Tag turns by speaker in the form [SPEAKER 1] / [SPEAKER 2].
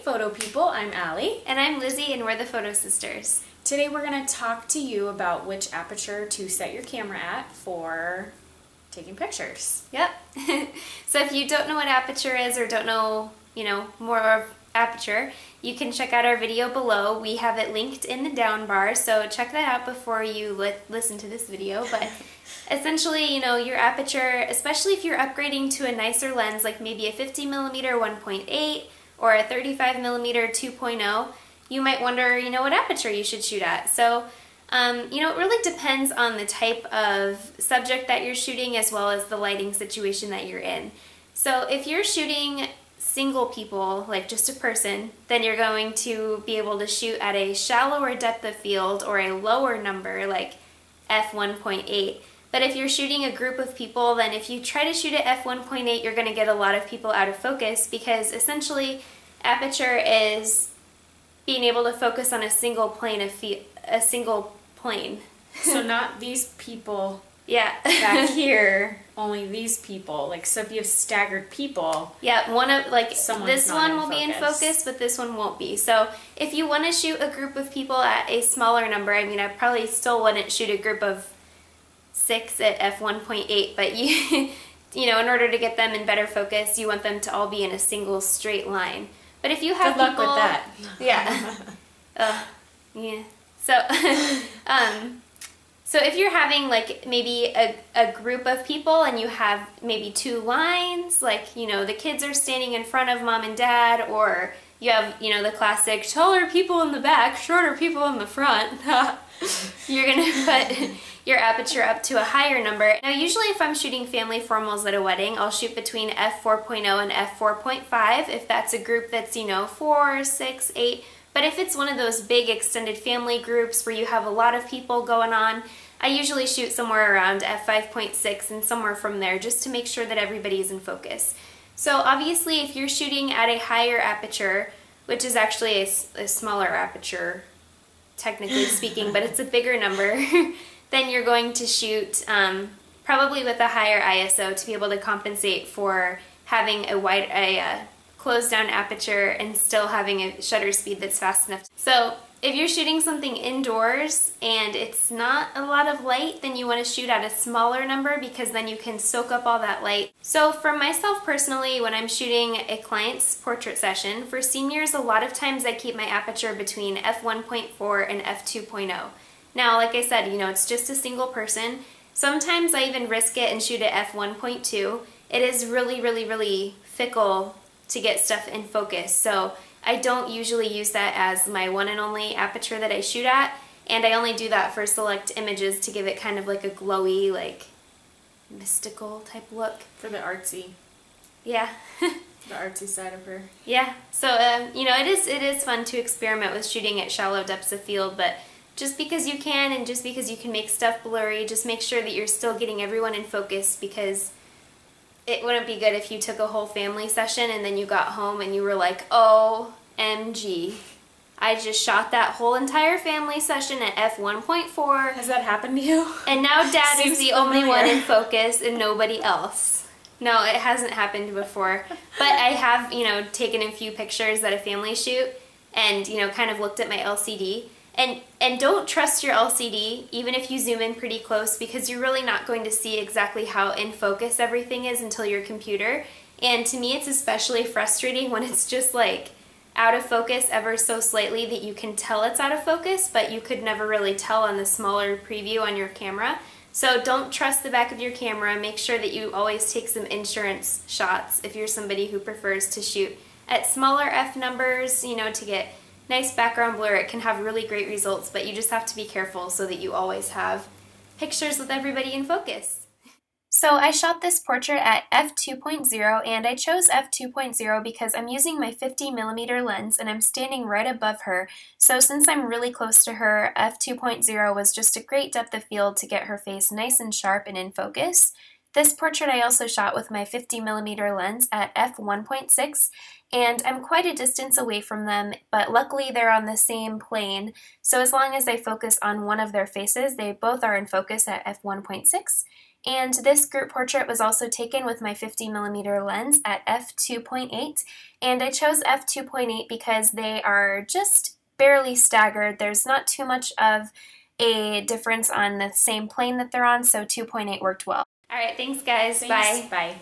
[SPEAKER 1] photo people. I'm Allie.
[SPEAKER 2] And I'm Lizzie, and we're the Photo Sisters.
[SPEAKER 1] Today we're going to talk to you about which aperture to set your camera at for taking pictures.
[SPEAKER 2] Yep. So if you don't know what aperture is or don't know, more of aperture, you can check out our video below. We have it linked in the down bar, so check that out before you listen to this video. But essentially, your aperture, especially if you're upgrading to a nicer lens, like maybe a 50mm 1.8 or a 35mm 2.0, you might wonder, what aperture you should shoot at. So, it really depends on the type of subject that you're shooting as well as the lighting situation that you're in. So if you're shooting single people, like just a person, then you're going to be able to shoot at a shallower depth of field or a lower number like f1.8. But if you're shooting a group of people, then if you try to shoot at f1.8, you're going to get a lot of people out of focus, because essentially aperture is being able to focus on a single plane of a single plane.
[SPEAKER 1] So not these people
[SPEAKER 2] back
[SPEAKER 1] here, only these people. Like, so if you have staggered people,
[SPEAKER 2] this one will be in
[SPEAKER 1] focus,
[SPEAKER 2] focus, but this one won't be. So if you want to shoot a group of people at a smaller number, I probably still wouldn't shoot a group of 6 at f1.8, but you in order to get them in better focus, you want them to all be in a single straight line. But if you have
[SPEAKER 1] good luck with that.
[SPEAKER 2] Yeah. So if you're having like maybe a group of people and you have maybe 2 lines, like, the kids are standing in front of mom and dad, or you have, the classic taller people in the back, shorter people in the front, you're going to put your aperture up to a higher number. Now usually if I'm shooting family formals at a wedding, I'll shoot between f4.0 and f4.5 if that's a group that's, 4, 6, 8. But if it's one of those big extended family groups where you have a lot of people going on, I usually shoot somewhere around f5.6 and somewhere from there, just to make sure that everybody's in focus. So obviously if you're shooting at a higher aperture, which is actually a smaller aperture, technically speaking, but it's a bigger number, then you're going to shoot probably with a higher ISO to be able to compensate for having a closed down aperture and still having a shutter speed that's fast enough. So if you're shooting something indoors and it's not a lot of light, then you want to shoot at a smaller number, because then you can soak up all that light. So for myself personally, when I'm shooting a client's portrait session, for seniors, a lot of times I keep my aperture between f1.4 and f2.0. Now, like I said, it's just a single person. Sometimes I even risk it and shoot at f1.2. It is really, really, really fickle to get stuff in focus, so I don't usually use that as my one and only aperture that I shoot at, and I only do that for select images to give it kind of like a glowy, like mystical type look.
[SPEAKER 1] For the artsy.
[SPEAKER 2] Yeah.
[SPEAKER 1] The artsy side of her.
[SPEAKER 2] Yeah, so it is fun to experiment with shooting at shallow depths of field, but just because you can and just because you can make stuff blurry, just make sure that you're still getting everyone in focus, because it wouldn't be good if you took a whole family session and then you got home and you were like, OMG, I just shot that whole entire family session at f1.4.
[SPEAKER 1] Has that happened to you?
[SPEAKER 2] And now Dad is the only
[SPEAKER 1] familiar.
[SPEAKER 2] one in focus and nobody else. No, it hasn't happened before. But I have, taken a few pictures at a family shoot and, kind of looked at my LCD. And don't trust your LCD, even if you zoom in pretty close, because you're really not going to see exactly how in focus everything is until your computer. And to me, it's especially frustrating when it's just like out of focus ever so slightly that you can tell it's out of focus, but you could never really tell on the smaller preview on your camera. So don't trust the back of your camera. Make sure that you always take some insurance shots if you're somebody who prefers to shoot at smaller f numbers, to get nice background blur. It can have really great results, but you just have to be careful so that you always have pictures with everybody in focus. So I shot this portrait at f2.0, and I chose f2.0 because I'm using my 50mm lens and I'm standing right above her. So since I'm really close to her, f2.0 was just a great depth of field to get her face nice and sharp and in focus. This portrait I also shot with my 50mm lens at f1.6, and I'm quite a distance away from them, but luckily they're on the same plane, so as long as I focus on one of their faces, they both are in focus at f1.6, And this group portrait was also taken with my 50mm lens at f2.8, and I chose f2.8 because they are just barely staggered. There's not too much of a difference on the same plane that they're on, so 2.8 worked well. All right, thanks guys.
[SPEAKER 1] Thanks.
[SPEAKER 2] Bye.
[SPEAKER 1] Bye.